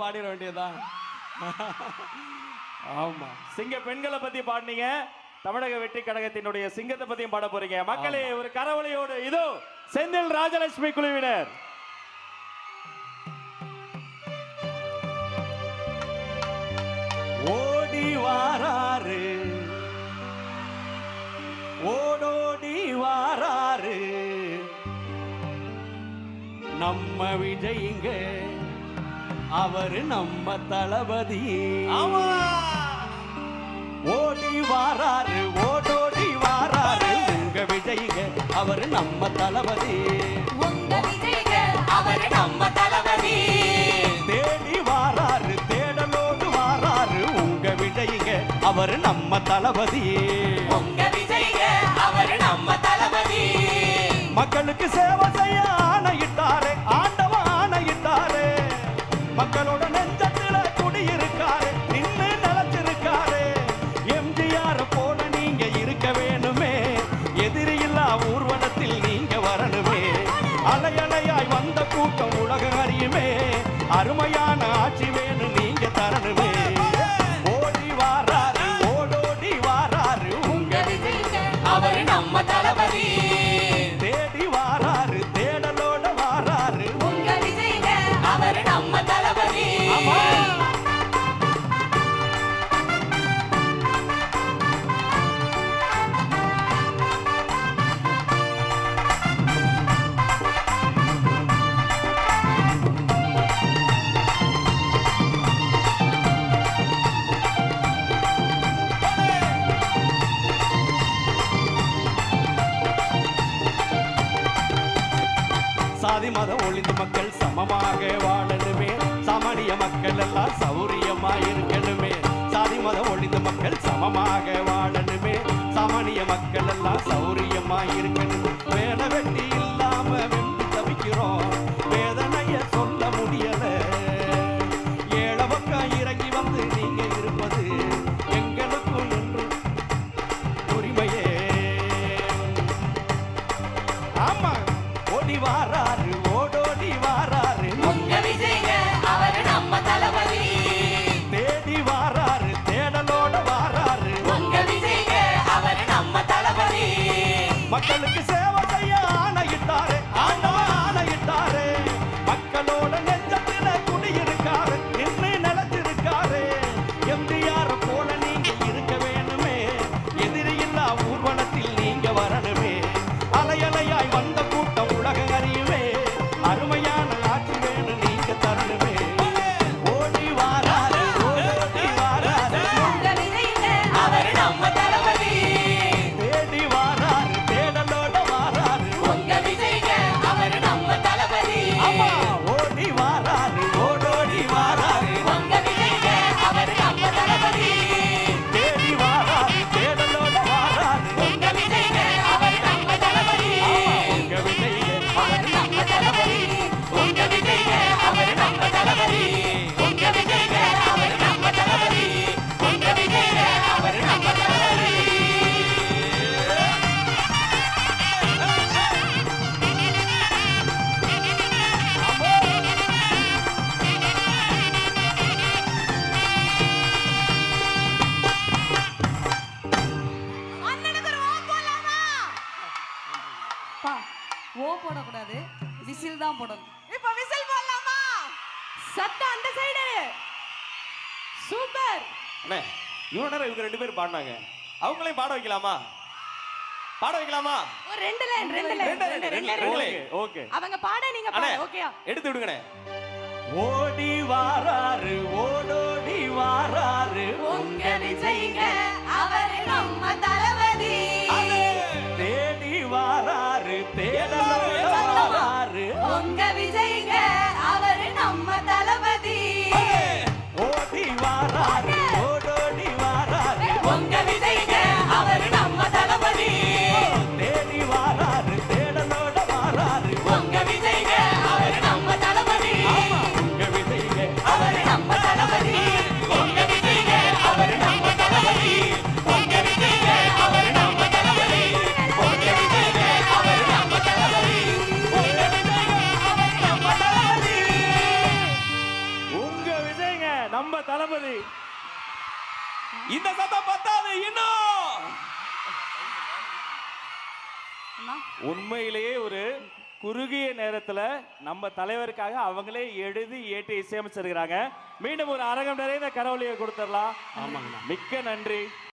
பாடிட வேண்டியதுதான். ஆமா, சிங்க பெண்களை பத்தி பாடினீங்க, தமிழக வெற்றி கழகத்தினுடைய சிங்கத்தை பத்தியும் பாட போறீங்க. மக்களே, ஒரு கரவொலியோடு இதோ செந்தில் ராஜலட்சுமி குழுவினர். ஓடி வாராரு, ஓடோடி வாராரு நம்ம விஜய்ங்க, அவரு நம்ம தளபதி. ஓடி வாராரு, ஓடோடி வாராரு உங்க விஜய்ங்க, அவரு நம்ம தளபதி. உங்க விஜய்ங்க, அவரு நம்ம தளபதி. தேடி வாராரு, தேடலோடு வாராரு உங்க விஜய்ங்க, அவரு நம்ம தளபதி. உங்க விஜய்ங்க, அவரு நம்ம தளபதி. மக்களுக்கு சேவை செய்ய ஆணையிட்டாரு, ஆண்டவன் ஆணையிட்டாரு. மக்களோட நெஞ்சத்துல குடியிருக்காரு, நின்று நிலச்சிருக்காரு. எம்ஜிஆர் போல நீங்க இருக்க வேணுமே, எதிரியில்லா ஊர்வலத்தில் நீங்க வரணுமே. அலையலையாய் வந்த கூட்டம் உலகம் அறியுமே, அருமையான ஆட்சி வேணும் நீங்க தரணுமே. ஓடி வாராரு, ஓடோடி வாராரு உங்க விஜய்ங்க, அவரு நம்ம தளபதி. தேடி வாராரு, தேடலோட வாராரு உங்க விஜய்ங்க, அவரு நம்ம தளபதி. சாதி மதம் ஒழிந்து மக்கள் சமமாக வாழணுமே, சாமானிய மக்கள் எல்லாம் சௌரியமா இருக்கணுமே. சாதி மதம் ஒழிந்து மக்கள் சமமாக வாழணுமே, சாமானிய மக்கள் எல்லாம் சௌரியமா இருக்கணுமே. வேலை வெட்டி இல்லாம வெம்பி தவிக்கிறோம், வேதனைய சொல்ல முடியல. ஏழை பக்கம் இறங்கி வந்து நீங்க இருப்பது எங்களுக்கும் என்று உரிமையே. ஆமா, ஓடி வாராரு, ஓடோடி வாராரு உங்க விஜய்ங்க, அவரு நம்ம தளபதி. தேடி வாராரு, தேடலோட வாராரு உங்க விஜய்ங்க, அவரு நம்ம தளபதி. மக்களுக்கு சேவை செய்ய ஆணையிட்டாரு, ஆண்டவன் ஆணையிட்டாரு. மக்களோட நெஞ்சத்துல குடியிருக்காரு, நின்று நிலத்திருக்காரு. எம்ஜிஆர் போல நீங்க இருக்க வேணுமே, எதிரியில்லா ஊர்வலத்தில் நீங்க வரணுமே. அலையலையாய் வந்த கூட்டம் உலகம் அறியுமே, அருமையான ஆட்சி வேணும் நீங்க தரணுமே. ஓடி வாராரு, ஓடோடி வாராரு உங்க விஜய்ங்க, அவரு நம்ம தளபதி. தேடி வாராரு, தேடலோட வாராரு உங்க விஜய்ங்க, அவரு நம்ம தளபதி. ஆமா, ஓடி வாராரு, ஓடோடி வாராரு உங்க விஜய்ங்க, அவரு நம்ம தளபதி. தேடி வாராரு, தேடலோட வாராரு உங்க விஜய்ங்க, அவரு நம்ம தளபதி. உங்க விஜய்ங்க, அவரு நம்ம தளபதி. உங்க விஜய்ங்க, அவரு நம்ம தளபதி. உங்க விஜய்ங்க, அவரு நம்ம தளபதி. உங்க விஜய்ங்க, அவரு நம்ம தளபதி. அண்ணனுக்கு ஒரு ஓ போலாமா? பா, ஓ போடக்கூடாது, விசில் தான் போடணும். இப்ப விசில் போடலாமா? சத்தம் அந்த சைடு. சூப்பர். அண்ணே, இவ்வளவு நேரம் இவங்க 2 பேரும் பாடினாங்க, அவங்களையும் பாட வைக்கலாமா? பாட வைக்கலாமா? ஒரு ரெண்டு லைன். ஓகே, அவங்க பாட நீங்க பாட. ஓகேயா? எடுத்து விடுங்கண்ணே. ஓடி வாராரு, ஓடோடி வாராரு உங்க விஜய்ங்க, அவரு நம்ம தளபதி. தேடி வாராரு, தேடலோட வாராரு உங்க விஜய்ங்க, அவரு நம்ம தளபதி. ஓடி வாராரு, ஓடோடி வாராரு உங்க விஜய்ங்க, அவரு நம்ம தளபதி. தேடி வாராரு, தேடலோட வாராரு உங்க விஜய்ங்க, அவரு நம்ம தளபதி. உங்க விஜய்ங்க, அவரு நம்ம தளபதி. உங்க விஜய்ங்க, அவரு நம்ம தளபதி. உங்க விஜய்ங்க, அவரு நம்ம தளபதி. உங்க விஜய்ங்க, அவரு நம்ம தளபதி. உண்மையிலேயே ஒரு குறுகிய நேரத்துல நம்ம தலைவருக்காக அவங்களே எழுதி ஏற்றி இசையமைச்சிருக்கிறாங்க. மீண்டும் ஒரு அரங்கம் நிறைந்த கரவொலியை கொடுத்துடலாம். ஆமாங்கண்ணா. மிக்க நன்றி.